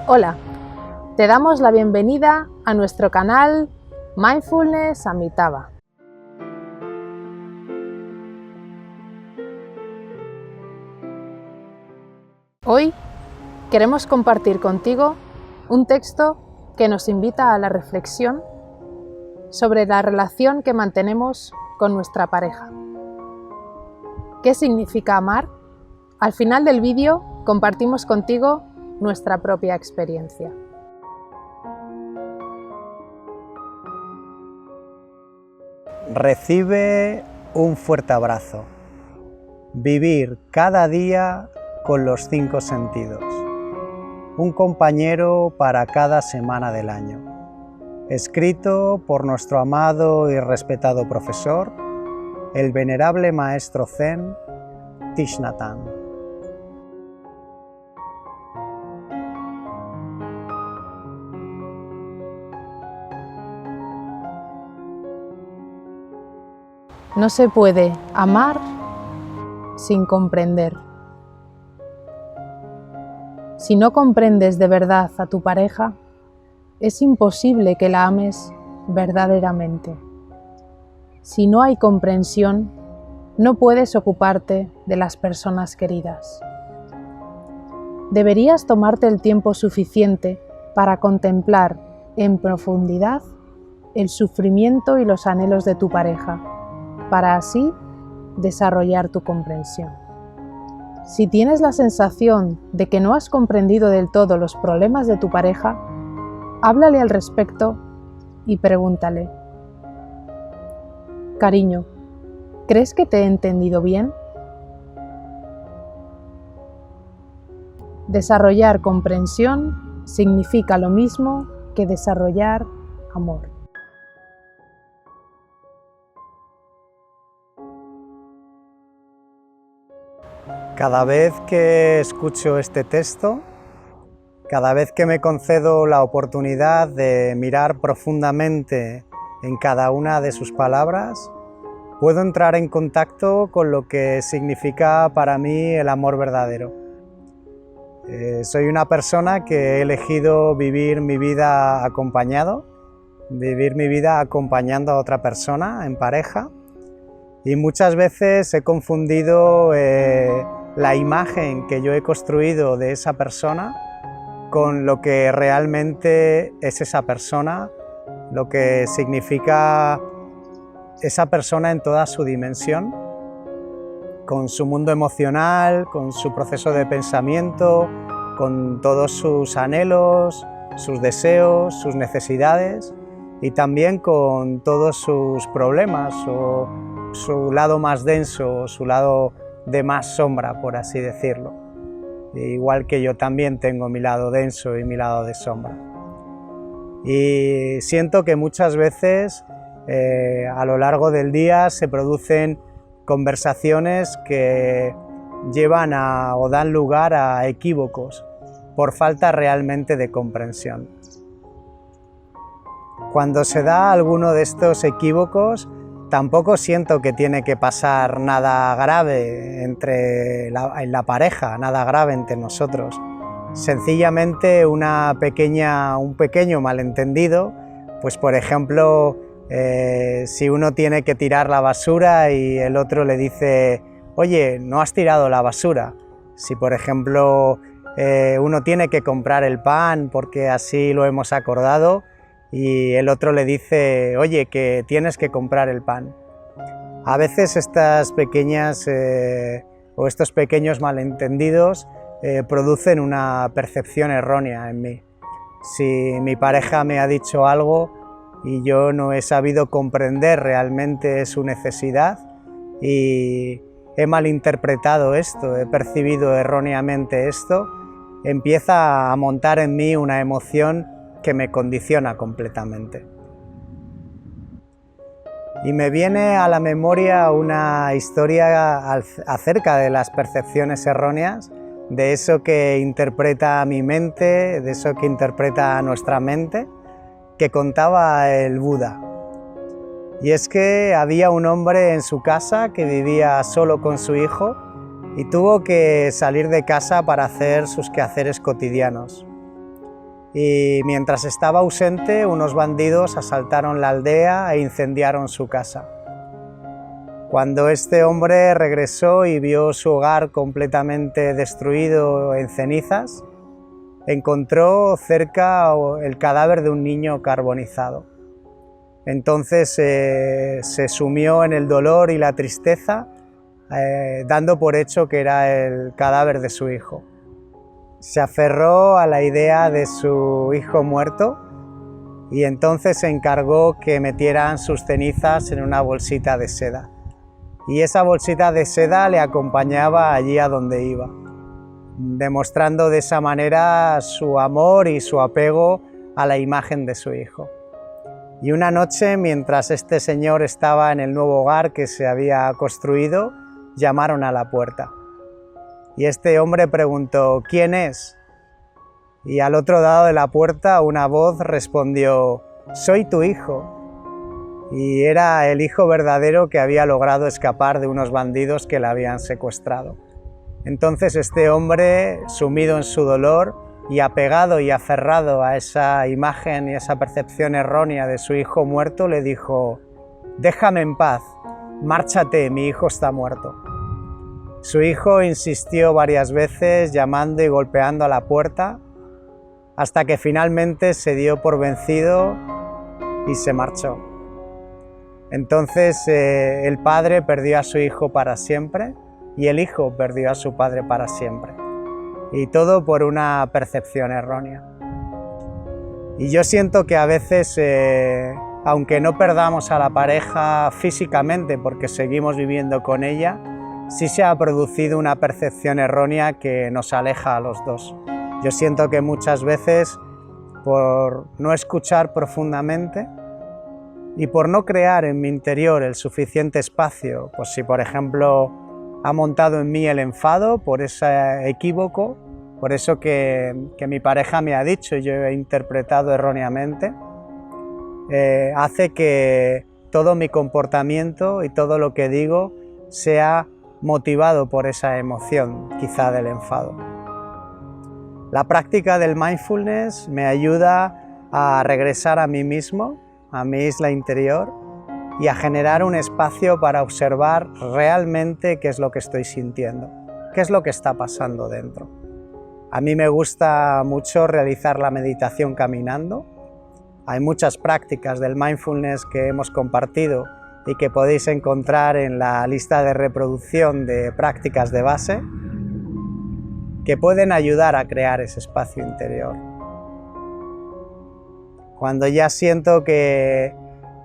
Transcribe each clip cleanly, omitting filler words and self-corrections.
Hola, te damos la bienvenida a nuestro canal Mindfulness Amitabha. Hoy queremos compartir contigo un texto que nos invita a la reflexión sobre la relación que mantenemos con nuestra pareja. ¿Qué significa amar? Al final del vídeo compartimos contigo nuestra propia experiencia. Recibe un fuerte abrazo. Vivir cada día con los 5 sentidos. Un compañero para cada semana del año. Escrito por nuestro amado y respetado profesor, el venerable maestro Zen, Thich Nhat Hanh. No se puede amar sin comprender. Si no comprendes de verdad a tu pareja, es imposible que la ames verdaderamente. Si no hay comprensión, no puedes ocuparte de las personas queridas. Deberías tomarte el tiempo suficiente para contemplar en profundidad el sufrimiento y los anhelos de tu pareja, para así desarrollar tu comprensión. Si tienes la sensación de que no has comprendido del todo los problemas de tu pareja, háblale al respecto y pregúntale: cariño, ¿crees que te he entendido bien? Desarrollar comprensión significa lo mismo que desarrollar amor. Cada vez que escucho este texto, cada vez que me concedo la oportunidad de mirar profundamente en cada una de sus palabras, puedo entrar en contacto con lo que significa para mí el amor verdadero. Soy una persona que he elegido vivir mi vida acompañado, vivir mi vida acompañando a otra persona en pareja, y muchas veces he confundido la imagen que yo he construido de esa persona con lo que realmente es esa persona, lo que significa esa persona en toda su dimensión, con su mundo emocional, con su proceso de pensamiento, con todos sus anhelos, sus deseos, sus necesidades y también con todos sus problemas o su lado más denso, su lado de más sombra, por así decirlo. Igual que yo también tengo mi lado denso y mi lado de sombra. Y siento que muchas veces a lo largo del día se producen conversaciones que llevan o dan lugar a equívocos por falta realmente de comprensión. Cuando se da alguno de estos equívocos, tampoco siento que tiene que pasar nada grave en la pareja, nada grave entre nosotros. Sencillamente un pequeño malentendido, pues por ejemplo, si uno tiene que tirar la basura y el otro le dice: oye, no has tirado la basura. Si por ejemplo uno tiene que comprar el pan porque así lo hemos acordado, y el otro le dice: oye, que tienes que comprar el pan. A veces estas pequeñas o estos pequeños malentendidos producen una percepción errónea en mí. Si mi pareja me ha dicho algo y yo no he sabido comprender realmente su necesidad y he malinterpretado esto, he percibido erróneamente esto, empieza a montar en mí una emoción que me condiciona completamente. Y me viene a la memoria una historia acerca de las percepciones erróneas, de eso que interpreta mi mente, de eso que interpreta nuestra mente, que contaba el Buda. Y es que había un hombre en su casa que vivía solo con su hijo y tuvo que salir de casa para hacer sus quehaceres cotidianos. y mientras estaba ausente, unos bandidos asaltaron la aldea e incendiaron su casa. Cuando este hombre regresó y vio su hogar completamente destruido en cenizas, encontró cerca el cadáver de un niño carbonizado. Entonces se sumió en el dolor y la tristeza, dando por hecho que era el cadáver de su hijo. Se aferró a la idea de su hijo muerto y entonces se encargó que metieran sus cenizas en una bolsita de seda. Y esa bolsita de seda le acompañaba allí a donde iba, demostrando de esa manera su amor y su apego a la imagen de su hijo. Y una noche, mientras este señor estaba en el nuevo hogar que se había construido, llamaron a la puerta. Y este hombre preguntó: ¿quién es? Y al otro lado de la puerta una voz respondió: soy tu hijo. Y era el hijo verdadero que había logrado escapar de unos bandidos que le habían secuestrado. Entonces este hombre, sumido en su dolor y apegado y aferrado a esa imagen y esa percepción errónea de su hijo muerto, le dijo: déjame en paz, márchate, mi hijo está muerto. Su hijo insistió varias veces, llamando y golpeando a la puerta, hasta que finalmente se dio por vencido y se marchó. Entonces el padre perdió a su hijo para siempre y el hijo perdió a su padre para siempre. Y todo por una percepción errónea. Y yo siento que a veces, aunque no perdamos a la pareja físicamente porque seguimos viviendo con ella, sí se ha producido una percepción errónea que nos aleja a los dos. Yo siento que muchas veces, por no escuchar profundamente y por no crear en mi interior el suficiente espacio, pues si por ejemplo ha montado en mí el enfado por ese equívoco, por eso que mi pareja me ha dicho y yo he interpretado erróneamente, hace que todo mi comportamiento y todo lo que digo sea motivado por esa emoción, quizá del enfado. La práctica del mindfulness me ayuda a regresar a mí mismo, a mi isla interior, y a generar un espacio para observar realmente qué es lo que estoy sintiendo, qué es lo que está pasando dentro. A mí me gusta mucho realizar la meditación caminando. Hay muchas prácticas del mindfulness que hemos compartido y que podéis encontrar en la lista de reproducción de prácticas de base que pueden ayudar a crear ese espacio interior. Cuando ya siento que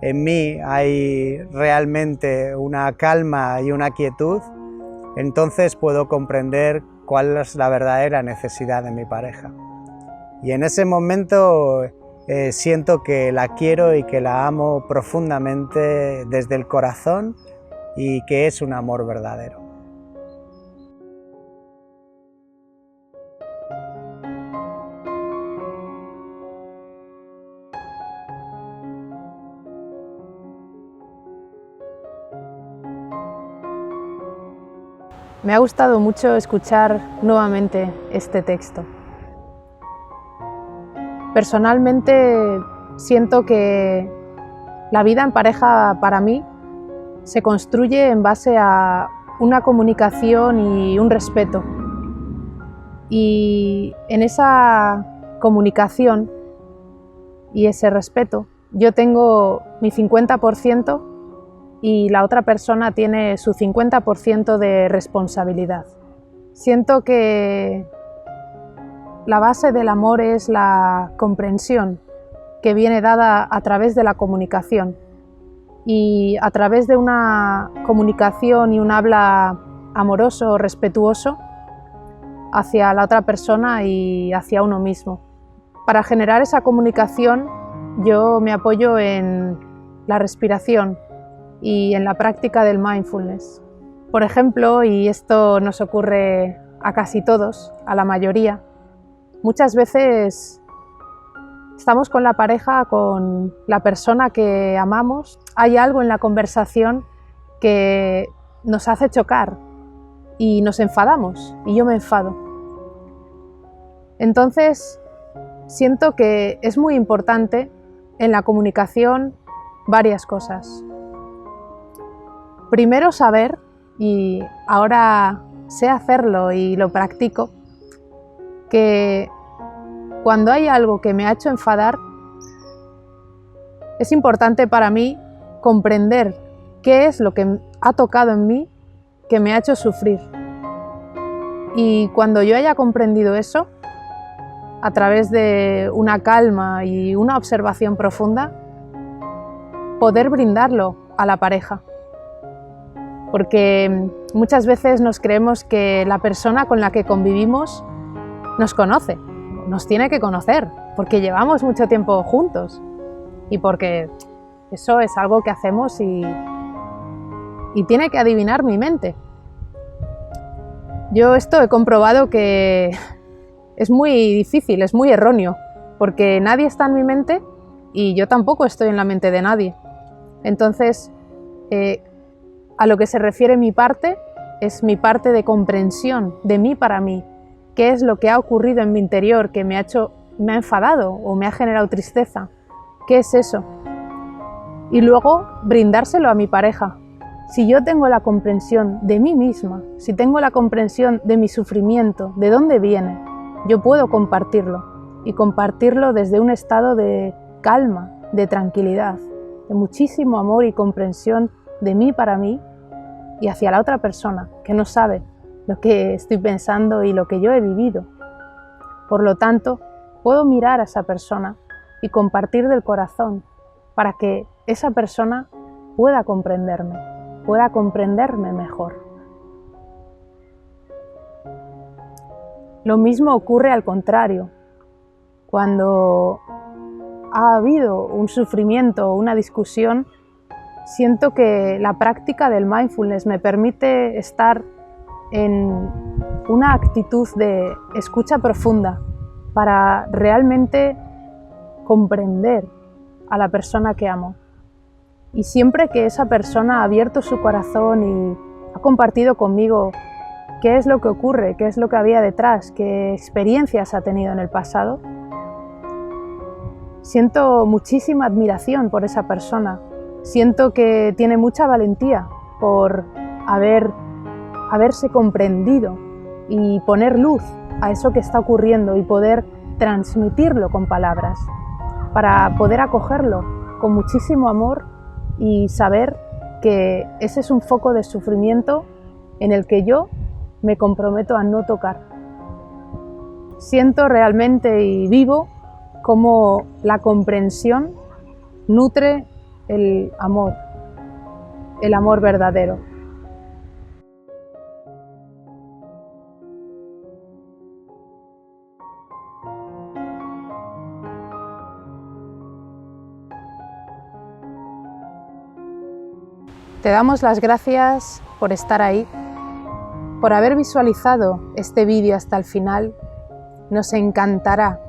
en mí hay realmente una calma y una quietud, entonces puedo comprender cuál es la verdadera necesidad de mi pareja. Y en ese momento siento que la quiero y que la amo profundamente desde el corazón y que es un amor verdadero. Me ha gustado mucho escuchar nuevamente este texto. Personalmente siento que la vida en pareja para mí se construye en base a una comunicación y un respeto. Y en esa comunicación y ese respeto yo tengo mi 50% y la otra persona tiene su 50% de responsabilidad. Siento que la base del amor es la comprensión que viene dada a través de la comunicación y a través de una comunicación y un habla amoroso, respetuoso hacia la otra persona y hacia uno mismo. Para generar esa comunicación yo me apoyo en la respiración y en la práctica del mindfulness. Por ejemplo, y esto nos ocurre a casi todos, a la mayoría, muchas veces estamos con la pareja, con la persona que amamos, hay algo en la conversación que nos hace chocar y nos enfadamos, y yo me enfado. Entonces, siento que es muy importante en la comunicación varias cosas. Primero saber, y ahora sé hacerlo y lo practico, que cuando hay algo que me ha hecho enfadar, es importante para mí comprender qué es lo que ha tocado en mí que me ha hecho sufrir. Y cuando yo haya comprendido eso, a través de una calma y una observación profunda, poder brindarlo a la pareja. Porque muchas veces nos creemos que la persona con la que convivimos nos conoce, nos tiene que conocer, porque llevamos mucho tiempo juntos y porque eso es algo que hacemos y tiene que adivinar mi mente. Yo esto he comprobado que es muy difícil, es muy erróneo, porque nadie está en mi mente y yo tampoco estoy en la mente de nadie. Entonces, a lo que se refiere mi parte, es mi parte de comprensión de mí para mí. ¿Qué es lo que ha ocurrido en mi interior que me ha enfadado o me ha generado tristeza? ¿Qué es eso? Y luego brindárselo a mi pareja. Si yo tengo la comprensión de mí misma, si tengo la comprensión de mi sufrimiento, de dónde viene, yo puedo compartirlo y compartirlo desde un estado de calma, de tranquilidad, de muchísimo amor y comprensión de mí para mí y hacia la otra persona que no sabe lo que estoy pensando y lo que yo he vivido. Por lo tanto, puedo mirar a esa persona y compartir del corazón para que esa persona pueda comprenderme mejor. Lo mismo ocurre al contrario. Cuando ha habido un sufrimiento o una discusión, siento que la práctica del mindfulness me permite estar en una actitud de escucha profunda para realmente comprender a la persona que amo. Y siempre que esa persona ha abierto su corazón y ha compartido conmigo qué es lo que ocurre, qué es lo que había detrás, qué experiencias ha tenido en el pasado, siento muchísima admiración por esa persona. Siento que tiene mucha valentía por haberse comprendido y poner luz a eso que está ocurriendo y poder transmitirlo con palabras, para poder acogerlo con muchísimo amor y saber que ese es un foco de sufrimiento en el que yo me comprometo a no tocar. Siento realmente y vivo cómo la comprensión nutre el amor verdadero. Te damos las gracias por estar ahí, por haber visualizado este vídeo hasta el final. Nos encantará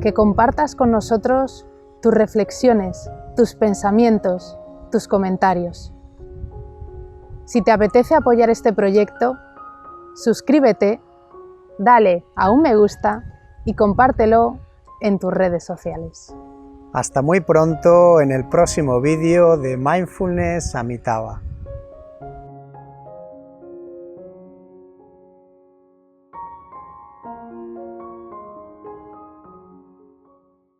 que compartas con nosotros tus reflexiones, tus pensamientos, tus comentarios. Si te apetece apoyar este proyecto, suscríbete, dale a un me gusta y compártelo en tus redes sociales. Hasta muy pronto en el próximo vídeo de Mindfulness Amitabha.